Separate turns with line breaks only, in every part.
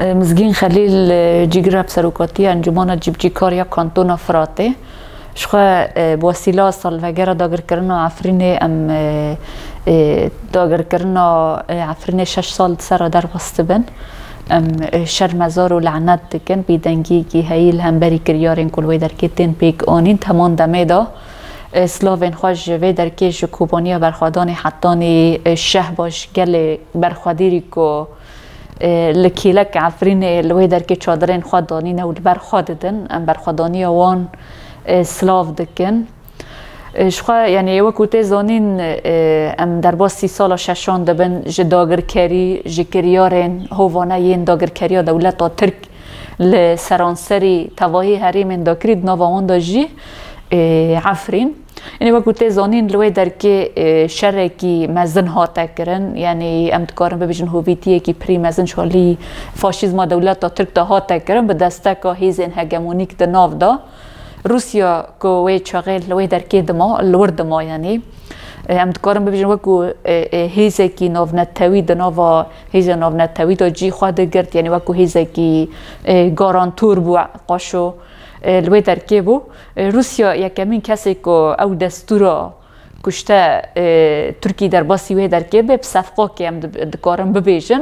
مزگین خلیل جیگر بسروکاتی انجمن جیبجیکاریا کانتونا فراته شخوا بوسیله سالوگر داگر کردن عفرین ام داگر کردن عفرین 6 سال سر در وسط بن ام شرمزار و لعنت دکن بیدنگی کی هیل هم بری کریارین کلوی در کتن پیک آنین تمام دمه دا اسلاوین خوش و در که شکوبانی برخوادان حتانی شه باش گل برخوادیری کو لکیلک عفرین لوی در که چادرین خواد دانین و برخواددن ام برخوادانی وان سلاف دکن شخوا یعنی وقتی زانین ام در باز 30 سال ششان دبن جداگر کری جکریارن هوانه این داگر کری دولت ترک لسرانسری تواهی حریم داکرید نوان داجی عفرین یعنی وقتی زانین لوی در که شرکی مزن هاته کرن یعنی امتکارن ببیشن هویتیه که پری مزن شالی فاشیزم دولت ترک دا هاته کرن به دسته که هیزن هگمونیک دا ناف دا روسیا که وی چاقل لوی در که دما لورد ما یعنی امتکارن ببیشن وکو هیزه کی ناف نتوی دا ناف هیزه ناف نتوی دا جی خواه گرد یعنی وکو هیزه کی گارانتور بو قاشو لوی در که بو روسیا یکمین کسی که او دستورا کشته ترکی در باسی وی در که به صفقه که هم دکارن ببیجن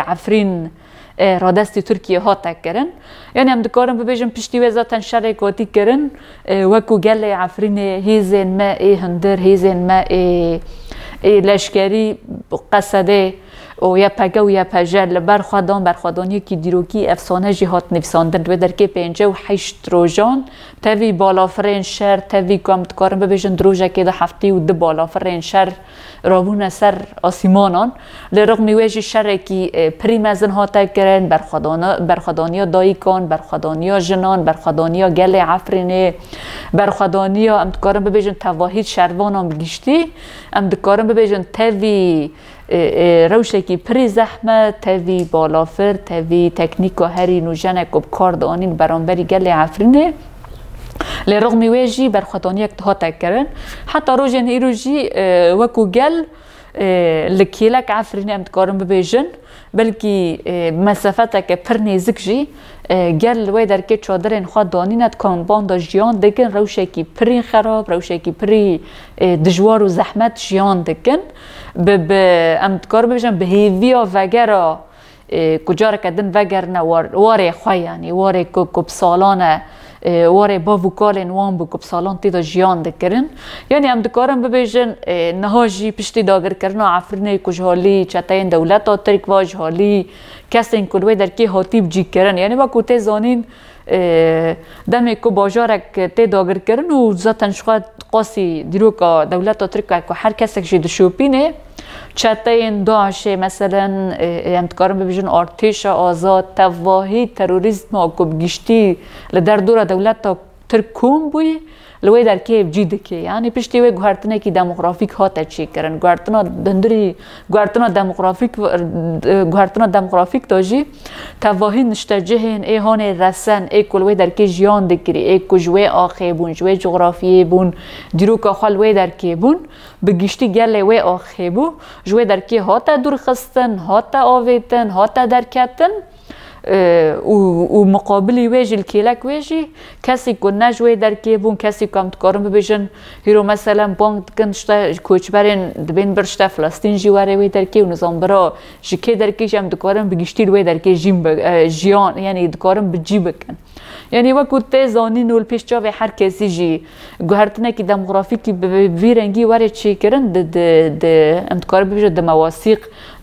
عفرین رادستی ترکیه ها تکرن یعنی هم دکارن ببیجن پشتی وزاتن شرکاتی کرن وکو گل عفرین هیزن ما هندر هیزن ما لشکری قصده و یا پگه و یا پجل برخوادانی که دیروکی افسانه جهات نفساندن و در که 58 روزان تاوی بالافرین شهر تاوی کامت کارن ببیشن دروژه که ده هفته و ده بالافرین شهر رابون سر آسیمانان لرغم ویجی شهر که پریمزن ها تکرن برخوادانی دایکان برخوادانی جنان برخوادانی گل عفرینه برخوادانی امت کارن ببیشن تواهید شروان هم بگیشتی امت کارن ببیشن تاوی روشه کی پری زحمت تاوی بالافر تاوی تکنیک و هری نوجنک و کار دانین برانبری گل عفرینه لرغم ویجی برخوادانی یک ها تکرن حتی روژن ایروژی وکو گل لکیلک عفرینه امت کارن ببیجن بلکی مسافت که پر نزدیک جی گل وی در که چادرین خواد دانیند کامبان دا جیان دکن روشه کی پری خراب روشه کی پری دجوار و زحمت جیان دکن به امتکار ببیشن به هیویا وگرا کجا را کدن وگر نه واره خواه یعنی واره کب سالانه واره با وکالین وان بو کب سالان تیدا جیان دکرن یعنی امتکارم ببیشن نهاجی پشتی داگر کرنا عفرینه کجهالی چطاین دولت ترک واج حالی کسین کلوی در که هاتیب جی کرن یعنی با کوته زانین دمی که باجارک تی داگر کرن و ذاتن شخواد قاسی دیرو که دولت ترک که هر کسک جی دشوپینه چطاین داعشه مثلا امتکارم ببیشن ارتش آزاد تواهی تروریسم و کبگیشتی لدر دور دولت ترک کم بوی لوی در که بجیده که یعنی پشتی وی گوهرتنه که دموگرافیک ها تچی کرن گوهرتنا دندری گوهرتنا دموگرافیک داجی تواهی نشته جهن ای هان رسن ای کلوی در که جیان دکری ای کجوی آخی بون جوی جغرافیه بون دیرو که خال وی در که بون بگیشتی گل وی آخی بو جوی در که ها تا دور خستن ها تا آویتن ها تا درکتن و مقابلی ویجی الکیلک ویجی کسی که نجوی در که بون کسی که هم تکارم ببیشن هیرو مثلا بانک کنشتا کوچبرین دبین برشتا فلسطین جواره وی در که و نظام برا جکه در که هم دکارم بگیشتی وی در که جیان یعنی دکارم بجی بکن یعنی وقت زانین و پیش جا هر کسی جی گوهرتنه که دموگرافیکی به رنگی وارد چی کرن امتکار ببیشه ده مواسیق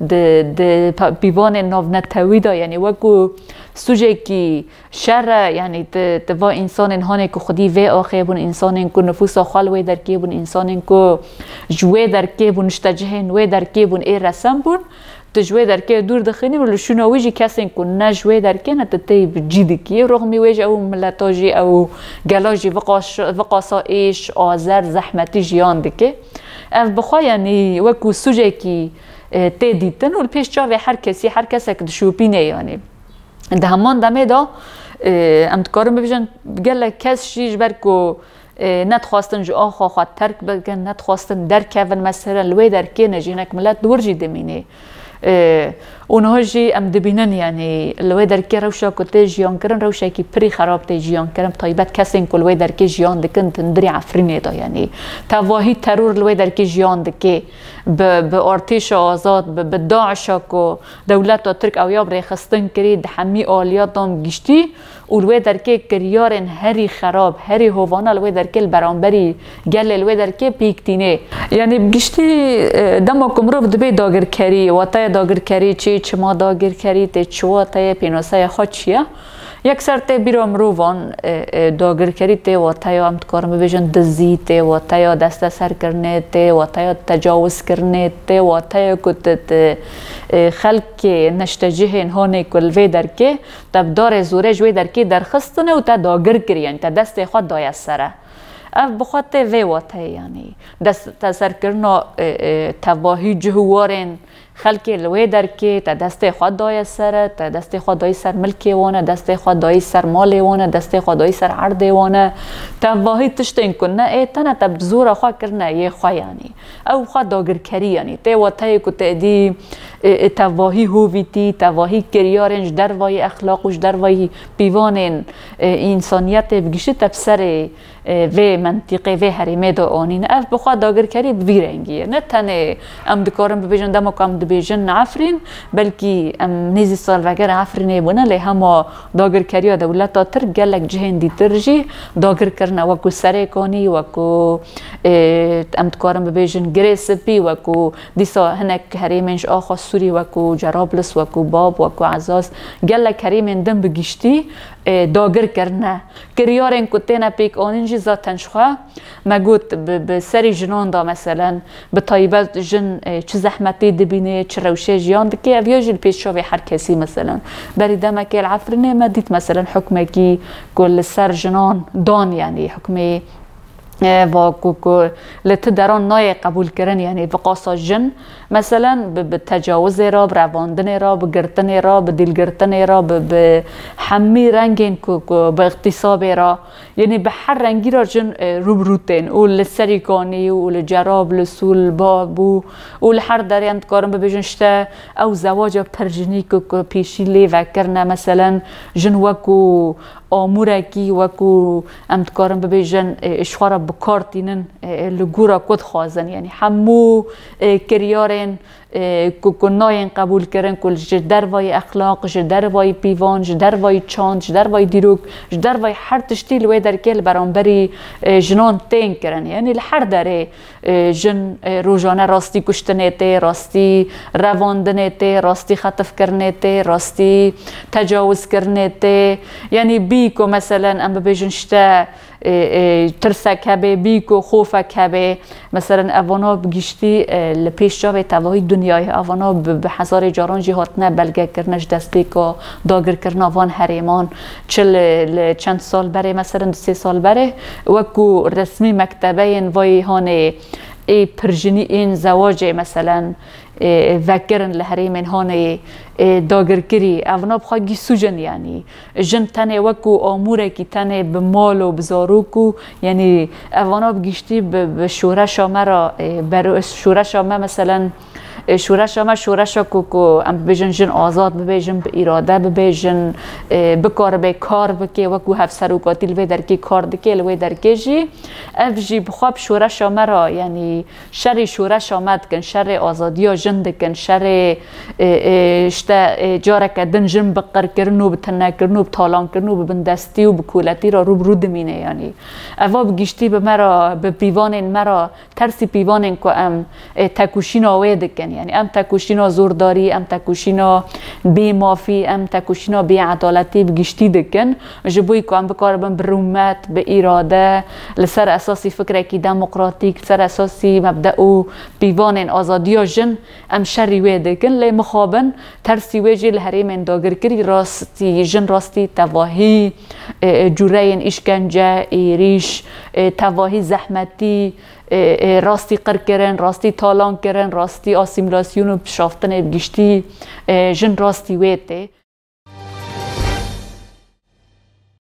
ده بیوان ناونتویدا یعنی وقت سوژه که شر یعنی توا انسان هانه که خودی و آخه بون انسان که نفوس خال و در که بون انسان که جوه در که بون اشتجهن و در که بون ای رسم بون تجوی در که دور دخینی ولی شنو ویجی کسی که نجوی در که نتتی بجیدی که رغمی ویج او ملتاجی او گلاجی وقاسا ایش آذر زحمتی جیان دکه اف بخواه یعنی وکو سوژه که تی دیتن و پیش جا هر کسی که دشوپینه یعنی ده همان دمه دا امتکارم ببیشن گله کس شیش برکو نتخواستن جو آخا خواه ترک بگن نتخواستن در کون مثلا لوی در که نجینک ملت دور جی دمینه اونها جی ام دبینن یعنی لوی در کی روشا کته جیان کرن روشا کی پری خراب ته جیان کرن طیبت کسین کل وی در کی جیان دکن تندری عفرینه دا یعنی تواهی ترور لوی در کی جیان دکی به ارتش آزاد به داعش کو دولت ترک او یاب رخصتن کرید حمی آلیاتم گشتی اولوی در کی کریارن هری خراب هری هوانه لوی در کی برانبری گل لوی در کی پیکتینه یعنی گشتی دما کمرو دبی داگر کری و تا داگر کری چی ما داگر کری ته چوا تا پینوسای خود چیه یک سر ته بیرام روان داگر کری ته و تا هم کارم ببیشن دزی ته و تا دست سر کرنه ته و تا تجاوز کرنه ته و تا کت خلق نشتجه هونه کل وی در که تب دار زورج وی در که درخستنه و تا داگر کری یعنی تا دست خود دای سره اف بخاطر وی واته یعنی دست سر کرنا تواهی جهوارن خلکی لوی در که تا دست خود دای سر تا دست خود دای سر ملکی وانه دست خود دای سر مالی وانه دست خود دای سر عرض وانه تواهی تشتین کنه ای تنه تب زور خواه کرنه یه خواه یعنی او خواه داگر کری یعنی تی واته که تدی تواهی هویتی تواهی کریارنج در وای اخلاقش در وای پیوان انسانیت بگیشه تب سر و منطقه و حریمه دا آنین اف بخواه داگر کرید وی رنگیه نه تنه ام دکارم ببیجن دمو کام دبیجن عفرین بلکی ام نیزی سال وگر عفرینه بونه لی همه داگر کریا دولتا تر گلک جهن دی ترجی داگر کرنه وکو سره کانی وکو ام دکارم ببیجن گریس پی وکو دیسا هنک حریمنش آخوا سوری وکو جرابلس وکو باب وکو عزاز گلک حریمن دم بگیشتی داگر کرنه کریارن کتینا پیک آنینجی ذاتنش خواه مگوت به سری جنان دا مثلا به طایبت جن چه زحمتی دبینه چه روشه جیان دکی اویا جل پیش شاوی هر کسی مثلا بری دمکی العفرینه ما دیت مثلا حکمکی کل سر جنان دان یعنی حکمی و کو لت دران نای قبول کردن یعنی وقاصا جن مثلا به تجاوز را به رواندن را به گرتن را به دلگرتن را به حمی رنگین کو به اغتصاب را یعنی به هر رنگی را جن روبروتن او لسریکانی او لجراب لسول بابو او هر دریند کارم ببیجن شته او زواج پرجنی کو پیشی لی وکرنه مثلا جن وکو آمورکی وکو امتکارم ببیجن اشخارا بکارتینن لگورا کد خوازن یعنی همو کریارن کناین قبول کردن کل جدر وای اخلاق جدر وای پیوان جدر وای چاند جدر وای دیروک جدر وای هر تشتیل وای در کل برانبری جنان تین کردن یعنی هر دره جن روزانه راستی کشتنه ته راستی رواندنه ته راستی خطف کرنه ته راستی تجاوز کرنه ته یعنی بی کو مثلا ام ببیجن شته ترسک هبه بیکو خوفک هبه مثلا اوانا بگیشتی لپیش جاوه تواهی دنیای اوانا به هزار جاران جهات نه بلگه کرنش دستی که داگر کرنا وان حریمان چند سال بره مثلا 3 سال بره وکو رسمی مکتبه این وای هانه ای پرژنی این زواج مثلا وکرن لحریم هانه داگر کری اونا بخواه گی سوجن یعنی جن تنه وکو آموره کی تنه به مال و بزاروکو یعنی اونا بگیشتی به شورش آمه را برای شورش آمه مثلا شورش کو ام ببیجن جن آزاد ببیجن به اراده ببیجن بکار به کار بکی وکو هف سروکاتی لوی در کی کار دکی لوی در کی جی اف جی بخواب شورش آمه را یعنی شر شورش آمد کن شر آزادی ها جن دکن شر شته جاره کدن جن بقر کرنو بتنه کرنو بطالان کرنو ببندستی و بکولتی را روب رو دمینه یعنی اوا بگیشتی به مرا به پیوان مرا ترسی پیوان که ام تکوشین آوه دکن یعنی ام تکوشینا زورداری ام تکوشینا بی مافی ام تکوشینا بی عدالتی بگشتی دکن جبوی که ام بکاربن برومت به اراده لسر اساسی فکر کی دموکراتیک سر اساسی مبدأ و پیوان آزادی جن ام شری وی دکن لی مخابن ترسی وی جی لحریم داگر کری راستی جن راستی تواهی جورین اشکنجه ایریش تواهی زحمتی راستی قر کرن راستی تالان کرن راستی آسیملاسیون و شافتن بگشتی جن راستی ویته